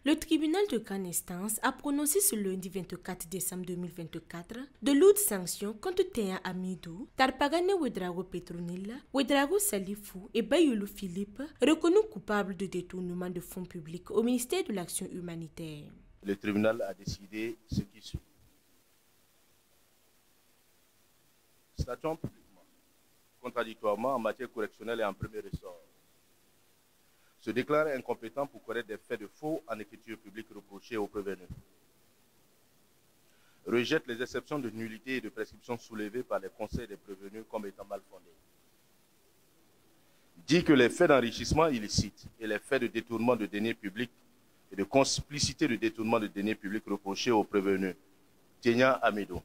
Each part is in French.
Le tribunal de grande instance a prononcé ce lundi 24 décembre 2024 de lourdes sanctions contre Teya Amidou, Tarpagane Ouedraogo Petronila, Ouedraogo Salifou et Bayoulou Philippe, reconnus coupables de détournement de fonds publics au ministère de l'Action humanitaire. Le tribunal a décidé ce qui suit. Statuant publiquement, contradictoirement en matière correctionnelle et en premier ressort, se déclare incompétent pour connaître des faits de faux en écriture publique reprochés aux prévenus. Rejette les exceptions de nullité et de prescription soulevées par les conseils des prévenus comme étant mal fondées. Dit que les faits d'enrichissement illicite et les faits de détournement de deniers publics et de complicité de détournement de deniers publics reprochés aux prévenus Teya Amidou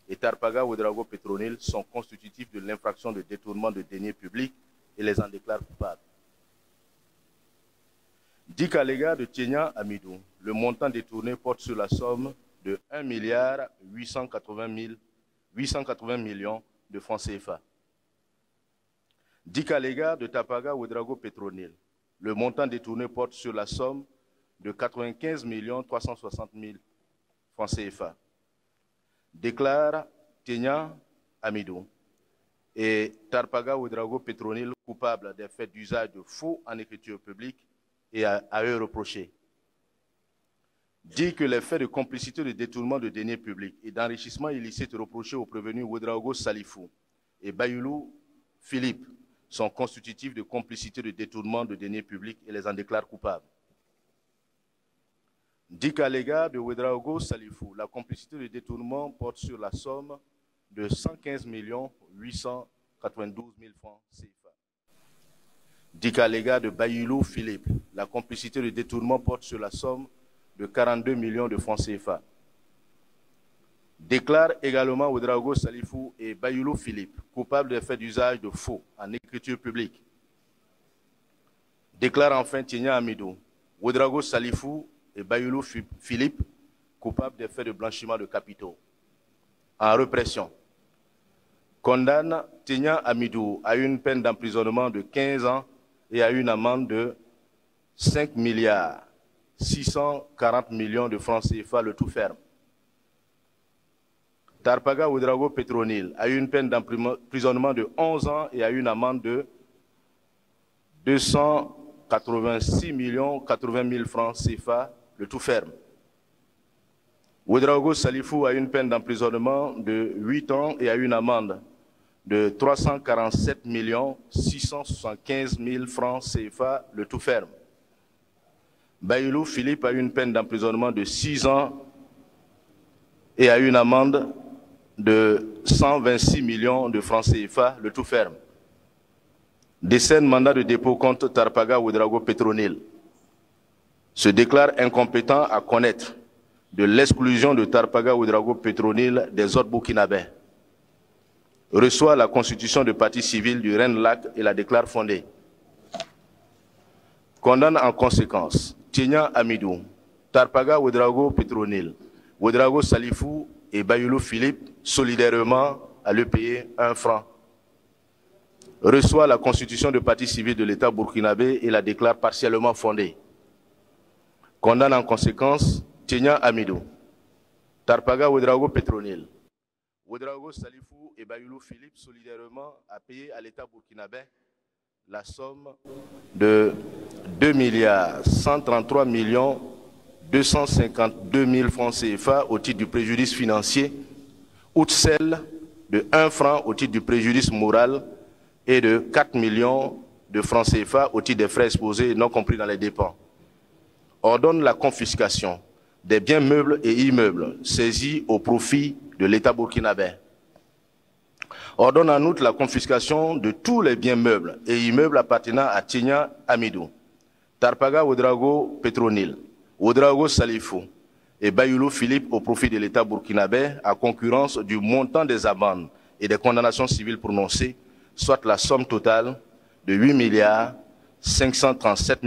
et Tarpaga Ouedraogo Petronil sont constitutifs de l'infraction de détournement de deniers publics et les en déclarent coupables. Dit qu'à l'égard de Teya Amidou, le montant détourné porte sur la somme de 1,880 millions de francs CFA. Dit qu'à l'égard de Tarpaga Ouedraogo Petronil, le montant détourné porte sur la somme de 95 360 000 francs CFA. Déclare Teya Amidou et Tarpaga Ouedraogo Petronil coupables des faits d'usage de faux en écriture publique et à eux reprocher. Dit que les faits de complicité de détournement de deniers publics et d'enrichissement illicite reprochés aux prévenus Ouedraogo Salifou et Bayoulou Philippe sont constitutifs de complicité de détournement de deniers publics et les en déclare coupables. Dit qu'à l'égard de Ouedraogo Salifou, la complicité de détournement porte sur la somme de 115 892 000 francs CFA. Dit qu'à l'égard de Bayoulou Philippe, la complicité de détournement porte sur la somme de 42 millions de francs CFA. Déclare également Ouedraogo Salifou et Bayoulou Philippe coupables des faits d'usage de faux en écriture publique. Déclare enfin Teya Amidou, Ouedraogo Salifou et Bayoulou Philippe coupables des faits de blanchiment de capitaux. En répression, condamne Teya Amidou à une peine d'emprisonnement de 15 ans et à une amende de 5 640 millions de francs CFA, le tout ferme. Tarpaga Ouedraogo Petronil a eu une peine d'emprisonnement de 11 ans et a une amende de 286 080 000 francs CFA, le tout ferme. Ouedraogo Salifou a une peine d'emprisonnement de 8 ans et a une amende de 347 675 000 francs CFA, le tout ferme. Bayoulou Philippe a une peine d'emprisonnement de 6 ans et a une amende de 126 millions de francs CFA, le tout ferme. Décerne mandat de dépôt contre Tarpaga Ouedraogo Petronil. Se déclare incompétent à connaître de l'exclusion de Tarpaga Ouedraogo Petronil des autres Burkinabés. Reçoit la constitution de partie civile du Rennes-Lac et la déclare fondée. Condamne en conséquence Teya Amidou, Tarpaga Ouedraogo Petronil, Ouedraogo Salifou et Bayoulou Philippe solidairement à le payer 1 franc. Reçoit la constitution de partie civile de l'État burkinabé et la déclare partiellement fondée. Condamne en conséquence Teya Amidou, Tarpaga Ouedraogo Petronil, Ouedraogo Salifou et Bayoulou Philippe solidairement à payer à l'État burkinabé la somme de 2 133 252 000 francs CFA au titre du préjudice financier, outre celle de 1 franc au titre du préjudice moral et de 4 millions de francs CFA au titre des frais exposés non compris dans les dépenses. Ordonne la confiscation des biens meubles et immeubles saisis au profit de l'État burkinabé. Ordonne en outre la confiscation de tous les biens meubles et immeubles appartenant à Teya Amidou, Tarpaga Ouedraogo Petronil, Ouedraogo Salifou et Bayoulou Philippe au profit de l'État burkinabé à concurrence du montant des amendes et des condamnations civiles prononcées, soit la somme totale de 8 537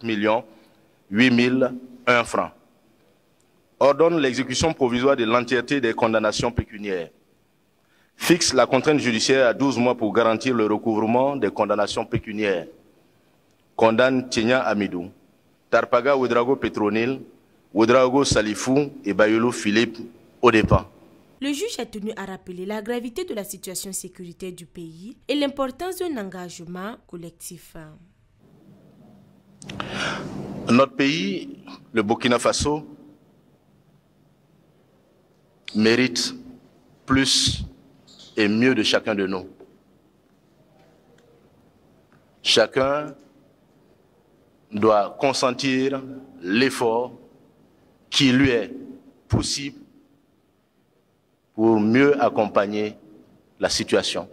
millions 8 001 francs. Ordonne l'exécution provisoire de l'entièreté des condamnations pécuniaires. Fixe la contrainte judiciaire à 12 mois pour garantir le recouvrement des condamnations pécuniaires. condamne Tienya Amidou, Tarpaga Ouedraogo Petronil, Ouedraogo Salifou et Bayolo Philippe au dépens. Le juge a tenu à rappeler la gravité de la situation sécuritaire du pays et l'importance d'un engagement collectif. Notre pays, le Burkina Faso, mérite plus et mieux de chacun de nous. Chacun doit consentir l'effort qui lui est possible pour mieux accompagner la situation.